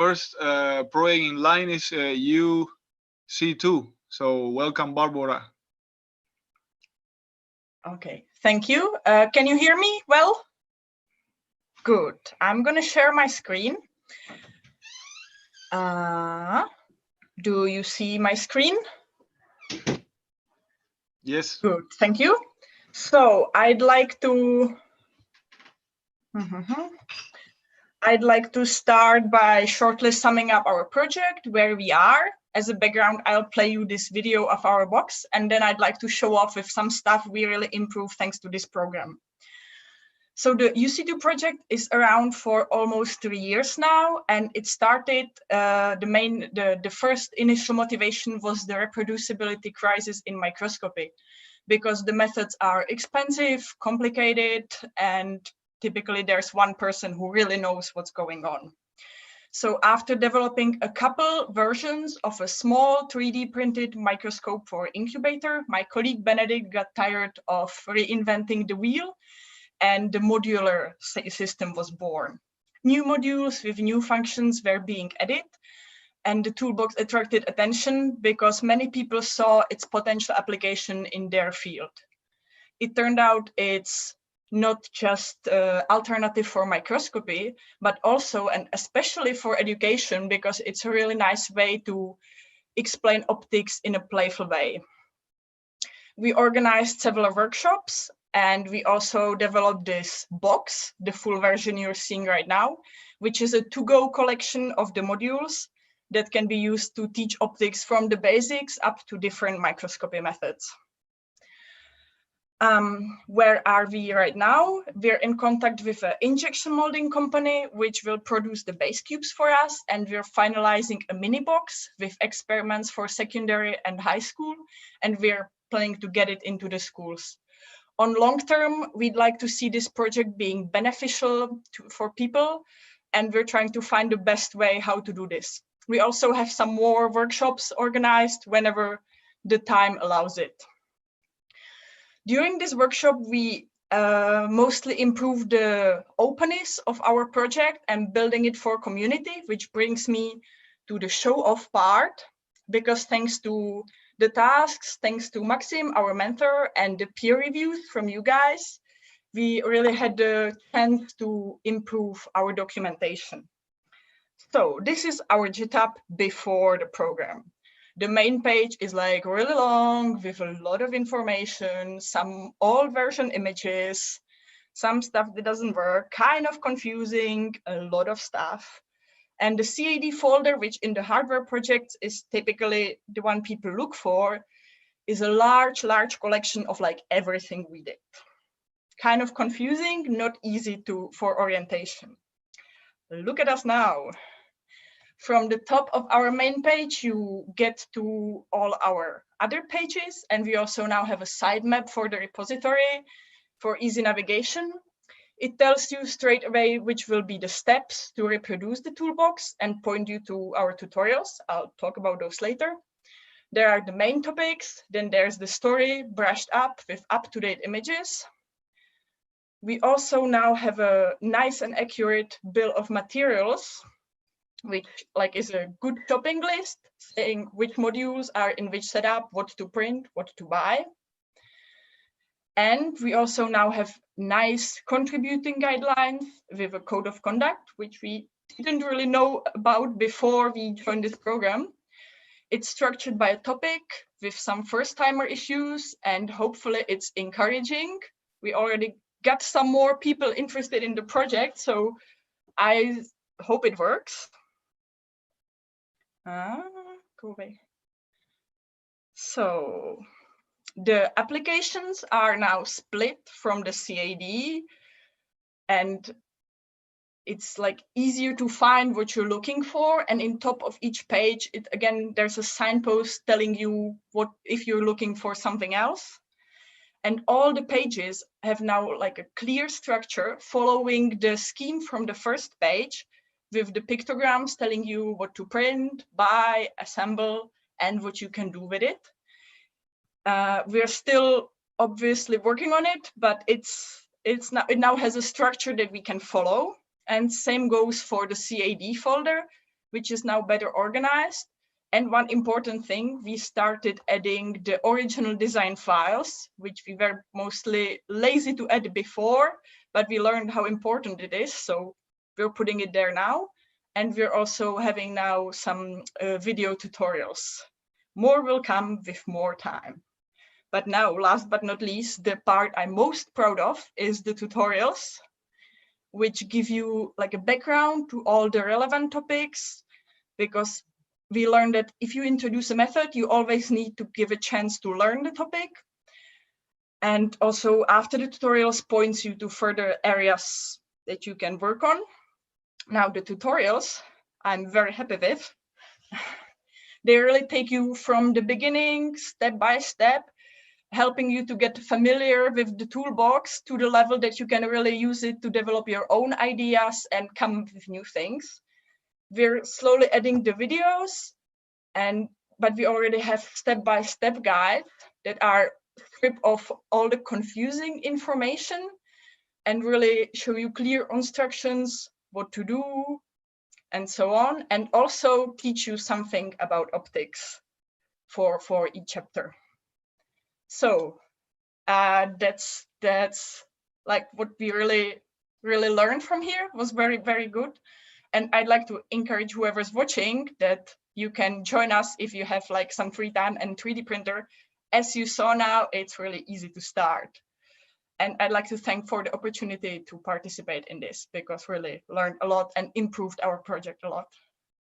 first project in line is UC2. So welcome, Barbara. Okay, thank you. Can you hear me well? Good. I'm going to share my screen. Do you see my screen? Yes. Good, thank you. So I'd like to start by shortly summing up our project, where we are. As a background, I'll play you this video of our box, and then I'd like to show off with some stuff we really improved thanks to this program. So the UC2 project is around for almost 3 years now, and it started, the first initial motivation was the reproducibility crisis in microscopy, because the methods are expensive, complicated, and typically there's one person who really knows what's going on. So after developing a couple versions of a small 3D printed microscope for incubator, my colleague Benedict got tired of reinventing the wheel, and the modular system was born. New modules with new functions were being added, and the toolbox attracted attention because many people saw its potential application in their field. It turned out it's not just alternative for microscopy, but also and especially for education, because it's a really nice way to explain optics in a playful way. We organized several workshops, and we also developed this box, the full version you're seeing right now, which is a to-go collection of the modules that can be used to teach optics from the basics up to different microscopy methods. Where are we right now? We're in contact with an injection molding company, which will produce the base cubes for us, and we're finalizing a mini box with experiments for secondary and high school, and we're planning to get it into the schools. On long term, we'd like to see this project being beneficial for people, and we're trying to find the best way how to do this. We also have some more workshops organized whenever the time allows it. During this workshop, we mostly improved the openness of our project and building it for community, which brings me to the show-off part, because thanks to the tasks, thanks to Maxim, our mentor, and the peer reviews from you guys, we really had the chance to improve our documentation. So this is our GitHub before the program. The main page is like really long with a lot of information, some old version images, some stuff that doesn't work, kind of confusing, a lot of stuff. And the CAD folder, which in the hardware projects is typically the one people look for, is a large collection of like everything we did. Kind of confusing, not easy for orientation. Look at us now. From the top of our main page, you get to all our other pages, and we also now have a sitemap for the repository for easy navigation. It tells you straight away which will be the steps to reproduce the toolbox and point you to our tutorials. I'll talk about those later. There are the main topics, then there's the story brushed up with up-to-date images. We also now have a nice and accurate bill of materials, which is a good shopping list saying which modules are in which setup, what to print, what to buy. And we also now have nice contributing guidelines with a code of conduct, which we didn't really know about before we joined this program. It's structured by a topic with some first-timer issues, and hopefully it's encouraging. We already got some more people interested in the project, so I hope it works. Go away. So the applications are now split from the CAD, and it's like easier to find what you're looking for. And in top of each page, again, there's a signpost telling you what if you're looking for something else. And all the pages have now like a clear structure following the scheme from the first page, with the pictograms telling you what to print, buy, assemble, and what you can do with it. We're still obviously working on it, but it now has a structure that we can follow. And same goes for the CAD folder, which is now better organized. And one important thing, we started adding the original design files, which we were mostly lazy to add before, but we learned how important it is. So we're putting it there now. And we're also having now some video tutorials. More will come with more time. But now, last but not least, the part I'm most proud of is the tutorials, which give you like a background to all the relevant topics, because we learned that if you introduce a method, you always need to give a chance to learn the topic. And also after the tutorials points you to further areas that you can work on. Now the tutorials, I'm very happy with. They really take you from the beginning, step by step, helping you to get familiar with the toolbox to the level that you can really use it to develop your own ideas and come up with new things. We're slowly adding the videos, but we already have step-by-step guides that are stripped of all the confusing information and really show you clear instructions, what to do, and so on, and also teach you something about optics for each chapter. So that's like what we really learned from here. Was very, very good. And I'd like to encourage whoever's watching that you can join us if you have like some free time and 3D printer. As you saw now, it's really easy to start. And I'd like to thank for the opportunity to participate in this, because really learned a lot and improved our project a lot.